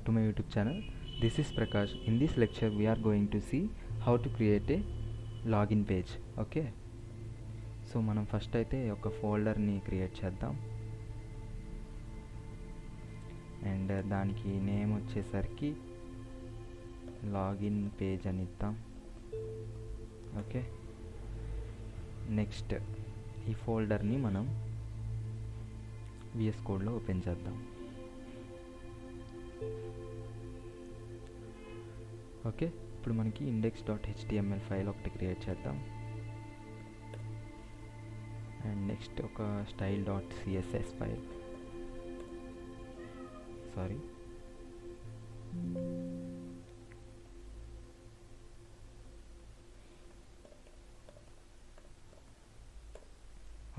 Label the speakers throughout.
Speaker 1: to my YouTube channel. This is Prakash. In this lecture we are going to see how to create a login page. Okay, so మనం first అయితే ఒక ఫోల్డర్ని create చేద్దాం and దానికి name వచ్చేసరికి login page అని ఇద్దాం. Okay, next ఈ ఫోల్డర్ని మనం VS కోడ్లో ఓపెన్ చేద్దాం. ఓకే, ఇప్పుడు మనకి index.html ఫైల్ ఒకటి క్రియేట్ చేద్దాం అండ్ నెక్స్ట్ ఒక style.css ఫైల్. సారీ,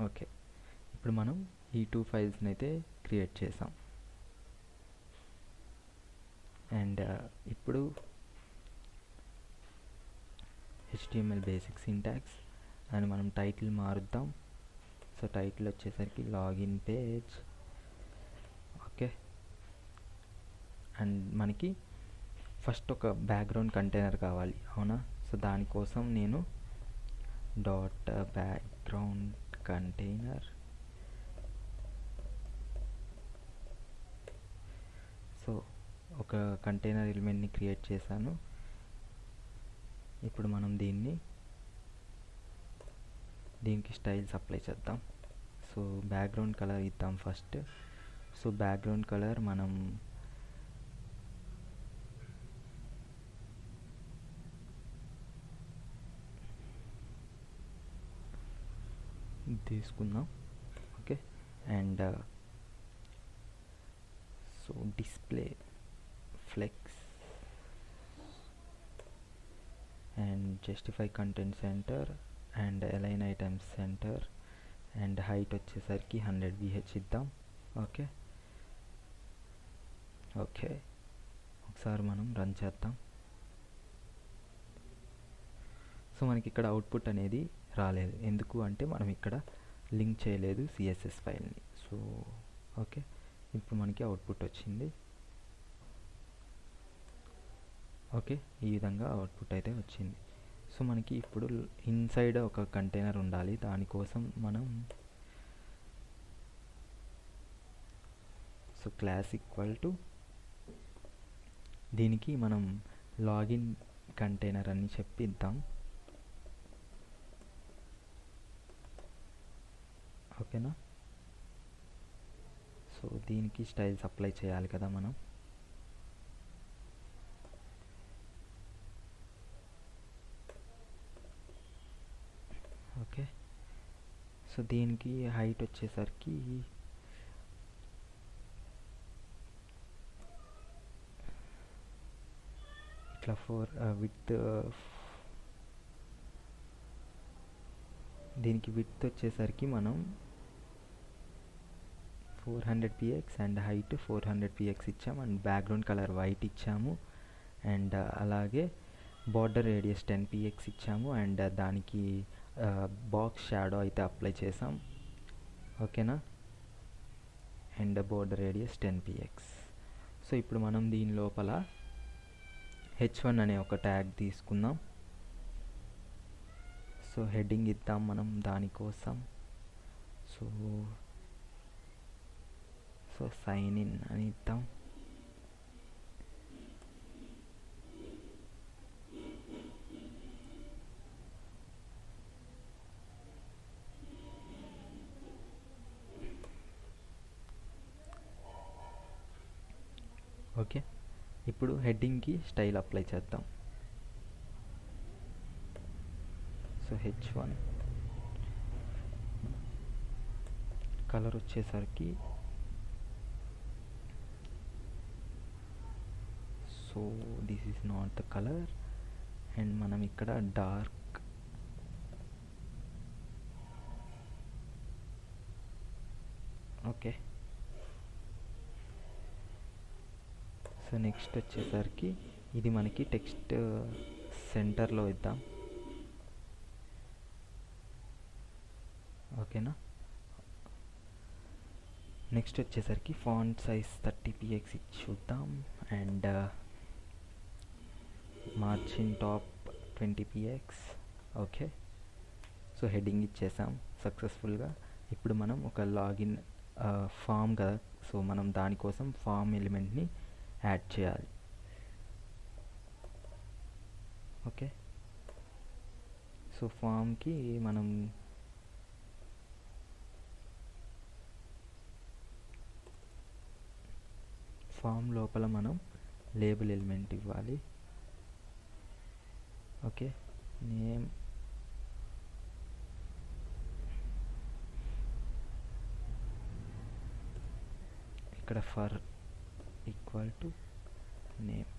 Speaker 1: ఓకే, ఇప్పుడు మనం ఈ 2 ఫైల్స్ని అయితే క్రియేట్ చేసాం అండ్ ఇప్పుడు HTML బేసిక్ సింటాక్స్ అని మనం టైటిల్ మారుద్దాం. సో టైటిల్ వచ్చేసరికి లాగిన్ పేజ్. ఓకే, అండ్ మనకి ఫస్ట్ ఒక బ్యాక్గ్రౌండ్ కంటైనర్ కావాలి, అవునా? సో దానికోసం నేను .background కంటైనర్, సో ఒక కంటైనర్ ఎలిమెంట్ని క్రియేట్ చేశాను. ఇప్పుడు మనం దీనికి స్టైల్స్ అప్లై చేద్దాం. సో బ్యాక్గ్రౌండ్ కలర్ ఇద్దాం ఫస్ట్. సో బ్యాక్గ్రౌండ్ కలర్ మనం తీసుకుందాం. Okay, and so display flex and justify content center and align items center and height వచ్చేసరికి 100 VH ఇద్దాం. ఓకే ఓకే, ఒకసారి మనం రన్ చేద్దాం. సో మనకి ఇక్కడ అవుట్పుట్ అనేది రాలేదు, ఎందుకు అంటే మనం ఇక్కడ లింక్ చేయలేదు CSS ఫైల్ని. సో ఓకే, ఇప్పుడు మనకి అవుట్పుట్ వచ్చింది. ఓకే, ఈ విధంగా అవుట్పుట్ అయితే వచ్చింది. సో మనకి ఇప్పుడు ఇన్సైడ్ ఒక కంటైనర్ ఉండాలి. దానికోసం మనం సో క్లాస్ ఈక్వల్ టు దీనికి మనం లాగిన్ కంటైనర్ అని చెప్పి ఇద్దాం. ఓకేనా? సో దీనికి స్టైల్స్ అప్లై చేయాలి కదా మనం. ఓకే, సో దీనికి హైట్ వచ్చేసరికి ఇట్లా 4 విడ్త్, దీనికి విడ్త్ వచ్చేసరికి మనం 400 px అండ్ హైట్ 400 px ఇచ్చాము అండ్ బ్యాక్గ్రౌండ్ కలర్ వైట్ ఇచ్చాము అండ్ అలాగే బార్డర్ రేడియస్ 10 px ఇచ్చాము అండ్ దానికి బాక్స్ షాడో అయితే అప్లై చేసాం. ఓకేనా? And border radius 10 px. So ఇప్పుడు మనం దీని లోపల h1 అనే ఒక ట్యాగ్ తీసుకుందాం. సో హెడ్డింగ్ ఇద్దాం మనం దానికోసం. సో సైన్ ఇన్ అని ఇద్దాం. ఓకే, ఇప్పుడు హెడ్డింగ్కి స్టైల్ అప్లై చేద్దాం. సో h1 కలర్ వచ్చేసరికి so this is not the colour and మనం ఇక్కడ డార్క్ ఓకే. సో నెక్స్ట్ వచ్చేసరికి ఇది మనకి టెక్స్ట్ సెంటర్లో ఇద్దాం. ఓకేనా? నెక్స్ట్ వచ్చేసరికి ఫాంట్ సైజ్ 30px ఇచ్చి చూద్దాం. And margin top 20px. Okay, so heading ఇచ్చేసాం సక్సెస్ఫుల్గా. ఇప్పుడు మనం ఒక లాగిన్ ఫామ్ కదా, సో మనం దానికోసం ఫామ్ ఎలిమెంట్ని యాడ్ చేయాలి. ఓకే, సో ఫామ్కి మనం ఫామ్ లోపల మనం లేబుల్ ఎలిమెంట్ ఇవ్వాలి. ఓకే, నేమ్ ఇక్కడ ఫర్ ఈక్వల్ టు నేమ్.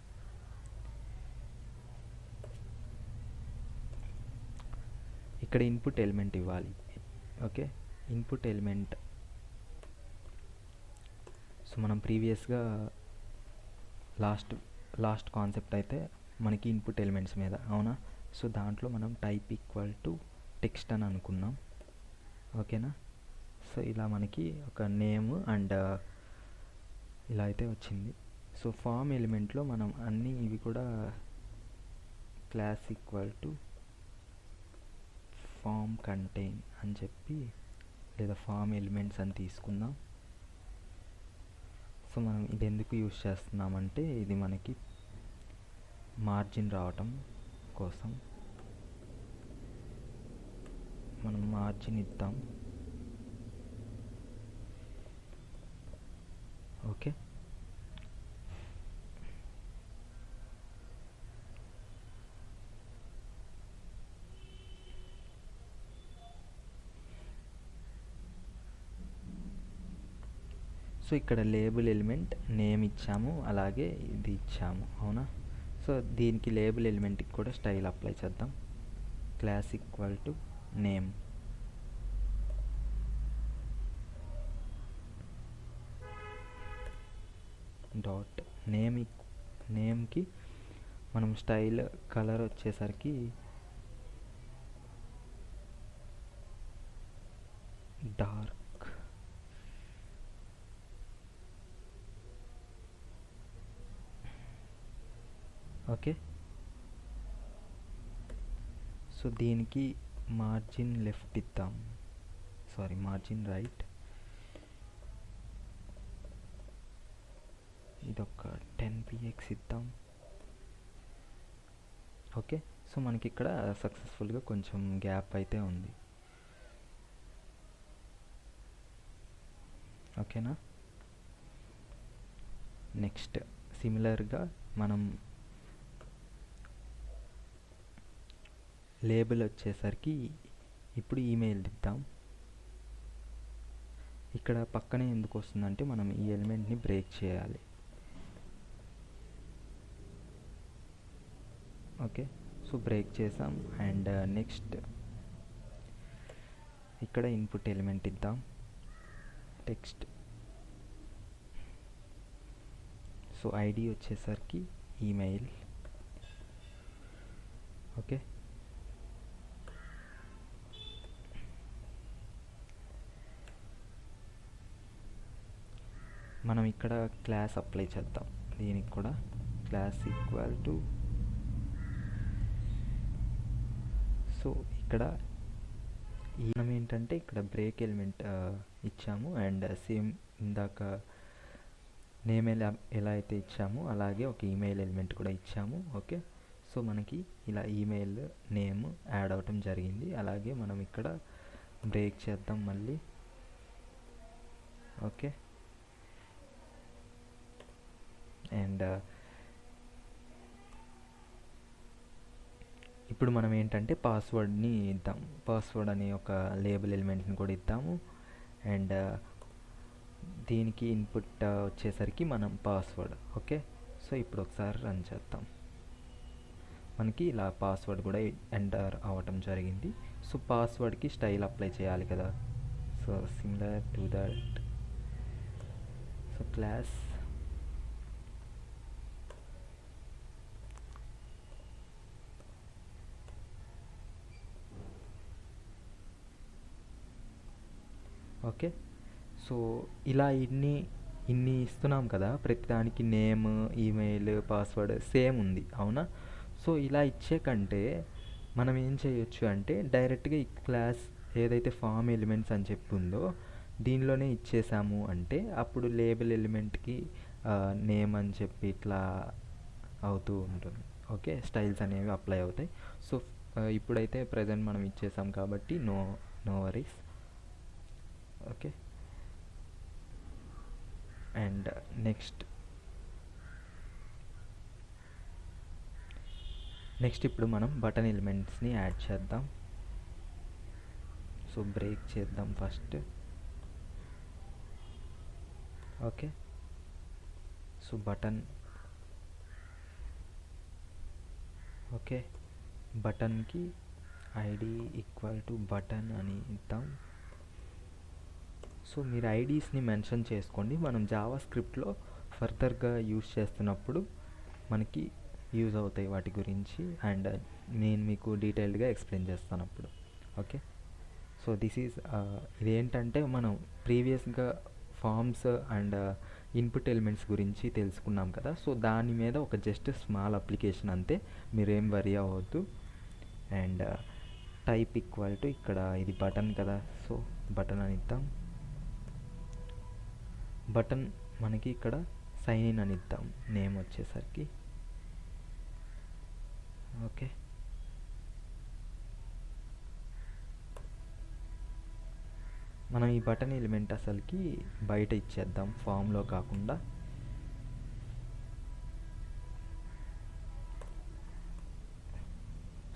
Speaker 1: ఇక్కడ ఇన్పుట్ ఎలిమెంట్ ఇవ్వాలి. Okay, input element. సో మనం ప్రీవియస్గా లాస్ట్ కాన్సెప్ట్ అయితే మనకి ఇన్పుట్ ఎలిమెంట్స్ మీద, అవునా? సో దాంట్లో మనం టైప్ ఈక్వల్ టు టెక్స్ట్ అని అనుకున్నాం. ఓకేనా? సో ఇలా మనకి ఒక నేమ్ అండ్ ఇలా అయితే వచ్చింది. సో ఫామ్ ఎలిమెంట్లో మనం అన్నీ ఇవి కూడా class equal to form contain అని చెప్పి, లేదా ఫామ్ ఎలిమెంట్స్ అని తీసుకుందాం. సో మనం ఇది ఎందుకు యూజ్ చేస్తున్నామంటే ఇది మనకి మార్జిన్ రావటం కోసం మనం మార్జిన్ ఇద్దాం. ఓకే, సో ఇక్కడ లేబుల్ ఎలిమెంట్ నేమ్ ఇచ్చాము, అలాగే ఇది ఇచ్చాము, అవునా? సో దీనికి లేబుల్ ఎలిమెంట్కి కూడా స్టైల్ అప్లై చేద్దాం. Class equal to name. Dot నేమ్కి మనం స్టైల్ కలర్ వచ్చేసరికి డార్క్. ఓకే, సో దీనికి మార్జిన్ లెఫ్ట్ ఇద్దాం, సారీ మార్జిన్ రైట్. ఇదొక 10px ఇద్దాం. ఓకే, సో మనకి ఇక్కడ సక్సెస్ఫుల్గా కొంచెం గ్యాప్ అయితే ఉంది. ఓకేనా? నెక్స్ట్ సిమిలర్గా మనం లేబుల్ వచ్చేసరికి ఇప్పుడు ఈమెయిల్ ఇద్దాం. ఇక్కడ పక్కనే ఎందుకు వస్తుందంటే మనం ఈ ఎలిమెంట్ని బ్రేక్ చేయాలి. ఓకే, సో బ్రేక్ చేసాం. అండ్ నెక్స్ట్ ఇక్కడ ఇన్పుట్ ఎలిమెంట్ ఇద్దాం, టెక్స్ట్. సో ఐడి వచ్చేసరికి ఈమెయిల్. ఓకే, మనం ఇక్కడ క్లాస్ అప్లై చేద్దాం. దీనికి కూడా క్లాస్ ఈక్వల్ టు, సో ఇక్కడ మనం ఏంటంటే ఇక్కడ బ్రేక్ ఎలిమెంట్ ఇచ్చాము అండ్ సేమ్ ఇందాక నేమ్ ఎలా అయితే ఇచ్చామో అలాగే ఒక ఈమెయిల్ ఎలిమెంట్ కూడా ఇచ్చాము. ఓకే, సో మనకి ఇలా ఈమెయిల్ నేమ్ యాడ్ అవ్వటం జరిగింది. అలాగే మనం ఇక్కడ బ్రేక్ చేద్దాం మళ్ళీ. ఓకే, అండ్ ఇప్పుడు మనం ఏంటంటే పాస్వర్డ్ని ఇద్దాం. పాస్వర్డ్ అనే ఒక లేబుల్ ఎలిమెంట్ని కూడా ఇద్దాము. అండ్ దీనికి ఇన్పుట్ వచ్చేసరికి మనం పాస్వర్డ్. ఓకే, సో ఇప్పుడు ఒకసారి రన్ చేద్దాం. మనకి ఇలా పాస్వర్డ్ కూడా ఎంటర్ అవ్వటం జరిగింది. సో పాస్వర్డ్కి స్టైల్ అప్లై చేయాలి కదా. So similar to that, so class okay, so ఇలా ఇన్ని ఇస్తున్నాం కదా, ప్రతిదానికి నేమ్, ఈమెయిల్, పాస్వర్డ్ సేమ్ ఉంది అవునా. సో ఇలా ఇచ్చే కంటే మనం ఏం చేయొచ్చు అంటే డైరెక్ట్గా ఈ క్లాస్ ఏదైతే ఫామ్ ఎలిమెంట్స్ అని చెప్పి ఉందో దీనిలోనే ఇచ్చేసాము అంటే అప్పుడు లేబుల్ ఎలిమెంట్కి నేమ్ అని చెప్పి ఇట్లా అవుతూ ఉంటుంది. ఓకే, స్టైల్స్ అనేవి అప్లై అవుతాయి. సో ఇప్పుడైతే ప్రజెంట్ మనం ఇచ్చేసాం కాబట్టి no worries. Okay, and next ఇప్పుడు మనం బటన్ ఎలిమెంట్స్ని యాడ్ చేద్దాం. సో బ్రేక్ చేద్దాం first. Okay, so button, okay, బటన్కి ఐడి ఈక్వల్ టు బటన్ అని ఇద్దాం. సో మీరు ఐడీస్ని మెన్షన్ చేసుకోండి, మనం జావా స్క్రిప్ట్లో ఫర్దర్గా యూజ్ చేస్తున్నప్పుడు మనకి యూజ్ అవుతాయి వాటి గురించి, అండ్ నేను మీకు డీటెయిల్డ్గా ఎక్స్ప్లెయిన్ చేస్తాను అప్పుడు. ఓకే, సో ఇదేంటంటే మనం ప్రీవియస్గా ఫామ్స్ అండ్ ఇన్పుట్ ఎలిమెంట్స్ గురించి తెలుసుకున్నాం కదా. సో దాని మీద ఒక జస్ట్ స్మాల్ అప్లికేషన్ అంతే, మీరేం వరీ అవ్వద్దు. అండ్ టైప్ ఈక్వల్ టు, ఇక్కడ ఇది బటన్ కదా, సో బటన్ అని ఇద్దాం. బటన్ మనకి ఇక్కడ సైన్ ఇన్ అని ఇద్దాం నేమ్ వచ్చేసరికి. ఓకే, మనం ఈ బటన్ ఎలిమెంట్ అసలుకి బయట ఇచ్చేద్దాం, ఫామ్లో కాకుండా.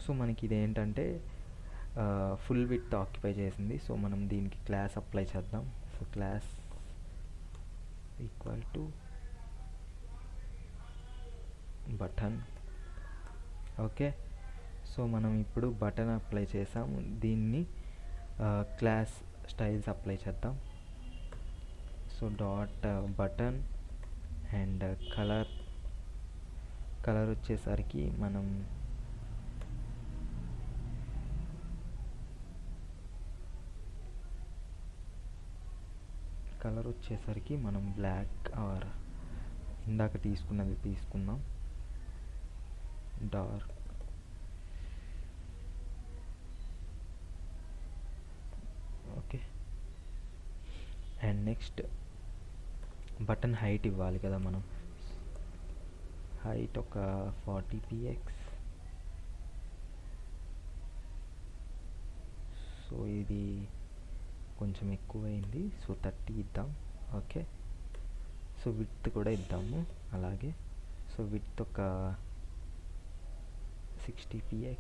Speaker 1: సో మనకి ఇదేంటంటే ఫుల్ విడ్త్ ఆక్యుపై చేసింది. సో మనం దీనికి క్లాస్ అప్లై చేద్దాం. So class equal to button. Okay, so మనం ఇప్పుడు బటన్ అప్లై చేసాము, దీన్ని క్లాస్ స్టైల్స్ అప్లై చేద్దాం. So dot button and colour వచ్చేసరికి మనం బ్లాక్ ఆర్ ఇందాక తీసుకున్నది తీసుకుందాం, dark. Okay, and next button height ఇవ్వాలి కదా మనం. హైట్ ఒక 40 px. సో ఇది కొంచెం ఎక్కువైంది, సో 30 ఇద్దాం. ఓకే, సో విడ్త్ కూడా ఇద్దాము అలాగే. సో విడ్త్ ఒక 60 px.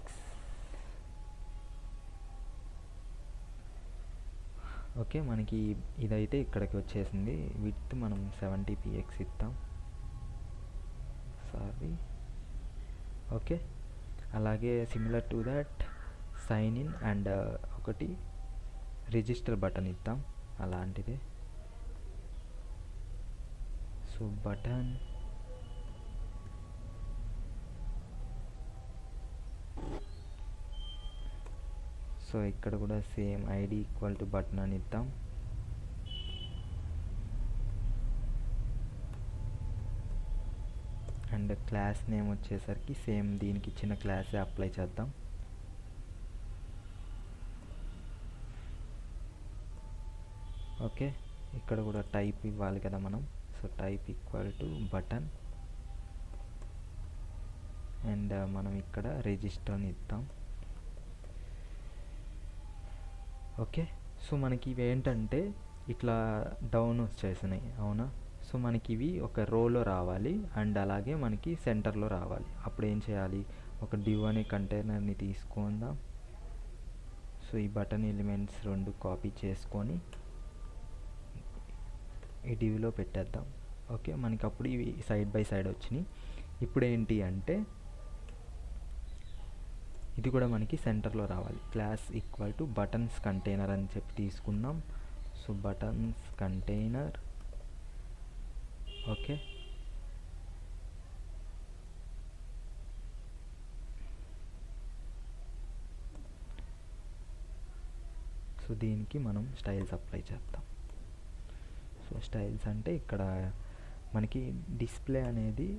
Speaker 1: ఓకే, మనకి ఇదైతే ఇక్కడికి వచ్చేసింది. విడ్త్ మనం 70 px ఇద్దాం. సారీ. ఓకే, అలాగే similar to that sign in and ఒకటి రిజిస్టర్ బటన్ ఇద్దాం అలాంటిదే. సో బటన్, సో ఇక్కడ కూడా same ID equal to button అని ఇద్దాం. అండ్ క్లాస్ నేమ్ వచ్చేసరికి సేమ్ దీనికి ఇచ్చిన క్లాసే అప్లై చేద్దాం. ఓకే, ఇక్కడ కూడా టైప్ ఇవ్వాలి కదా మనం. So type equal to button and మనం ఇక్కడ రిజిస్టర్ అని ఇద్దాం. ఓకే, సో మనకి ఇవి ఏంటంటే ఇట్లా డౌన్ వచ్చేసినాయి అవునా. సో మనకి ఇవి ఒక రోలో రావాలి అండ్ అలాగే మనకి సెంటర్లో రావాలి. అప్పుడు ఏం చేయాలి, ఒక డివ్ అనే కంటైనర్ని తీసుకుందాం. సో ఈ బటన్ ఎలిమెంట్స్ రెండు కాపీ చేసుకొని ఈ డివ్లో పెట్టేద్దాం. ఓకే, మనకి అప్పుడు ఇవి సైడ్ బై సైడ్ వచ్చినాయి. ఇప్పుడు ఏంటి అంటే ఇది కూడా మనకి సెంటర్లో రావాలి. Class equal to buttons container అని చెప్పి తీసుకుందాం. So buttons container. Okay, so దీనికి మనం స్టైల్స్ అప్లై చేద్దాం. సో స్టైల్స్ అంటే ఇక్కడ మనకి డిస్ప్లే అనేది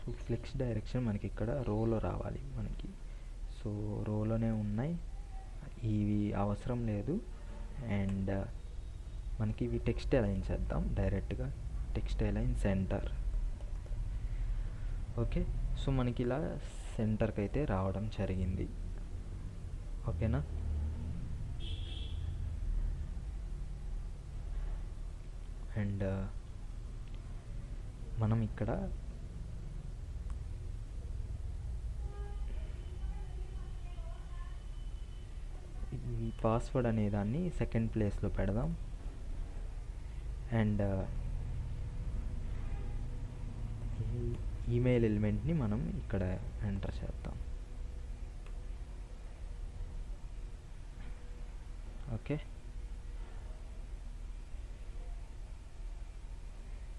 Speaker 1: సో ఫ్లెక్స్ డైరెక్షన్ మనకి ఇక్కడ రోలో రావాలి మనకి. సో రోలోనే ఉన్నాయి, ఇవి అవసరం లేదు. అండ్ మనకి ఇవి టెక్స్ట్ అలైన్ చేద్దాం డైరెక్ట్గా. Text align centre. Okay, so మనకి ఇలా సెంటర్కి అయితే రావడం జరిగింది. ఓకేనా. అండ్ మనం ఇక్కడ ఈ పాస్వర్డ్ అనే దాన్ని సెకండ్ ప్లేస్లో పెడదాం. అండ్ ఈమెయిల్ ఎలిమెంట్ని మనం ఇక్కడ ఎంటర్ చేద్దాం. ఓకే,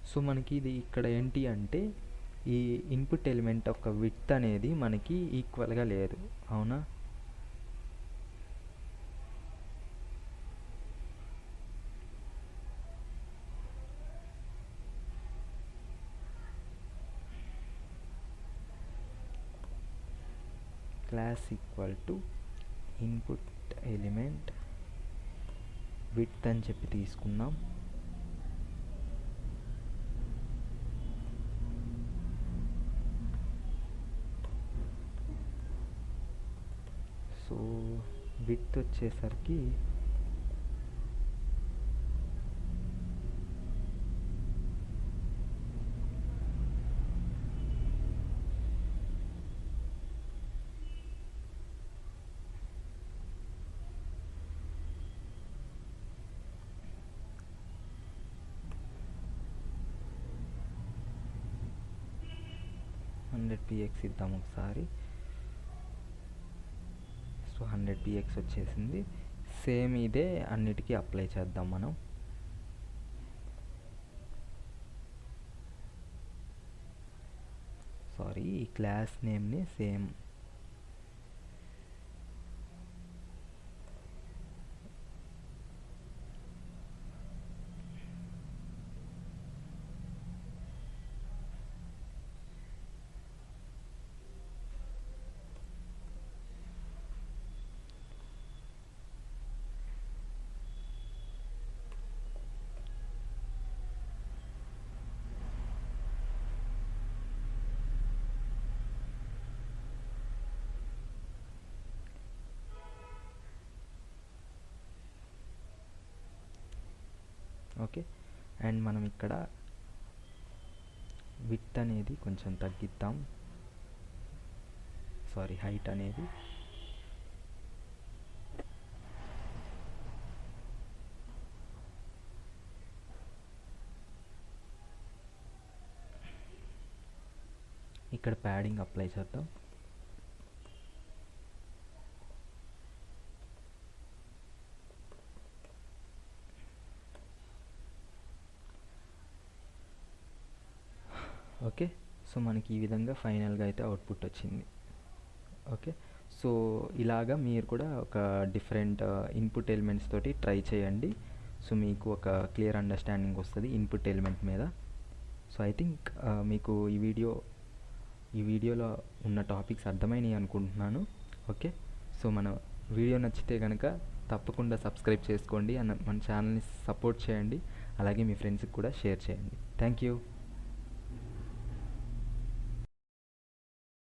Speaker 1: సో మనకి ఇది ఇక్కడ ఏంటి అంటే ఈ ఇన్పుట్ ఎలిమెంట్ యొక్క విడ్త్ అనేది మనకి ఈక్వల్గా లేదు, అవునా. Class equal to input element width అని చెప్పి తీసుకున్నాం. సో విడ్త్ వచ్చేసరికి px ఇద్దాం ఒకసారి. సో 100 px వచ్చేసింది. సేమ్ ఇదే అన్నిటికీ అప్లై చేద్దాం మనం. సారీ, ఈ క్లాస్ నేమ్ని సేమ్ ఓకే. అండ్ మనం ఇక్కడ విడ్త్ అనేది కొంచెం తగ్గిద్దాం, సారీ హైట్ అనేది. ఇక్కడ ప్యాడింగ్ అప్లై చేద్దాం. ఓకే, సో మనకి ఈ విధంగా ఫైనల్గా అయితే అవుట్పుట్ వచ్చింది. ఓకే, సో ఇలాగా మీరు కూడా ఒక డిఫరెంట్ ఇన్పుట్ ఎలిమెంట్స్ తోటి ట్రై చేయండి. సో మీకు ఒక క్లియర్ అండర్స్టాండింగ్ వస్తుంది ఇన్పుట్ ఎలిమెంట్ మీద. సో ఐ థింక్ మీకు ఈ వీడియోలో ఉన్న టాపిక్స్ అర్థమైనాయి అనుకుంటున్నాను. ఓకే, సో మన వీడియో నచ్చితే కనుక తప్పకుండా సబ్స్క్రైబ్ చేసుకోండి, మన ఛానల్ని సపోర్ట్ చేయండి, అలాగే మీ ఫ్రెండ్స్కి కూడా షేర్ చేయండి. Thank you.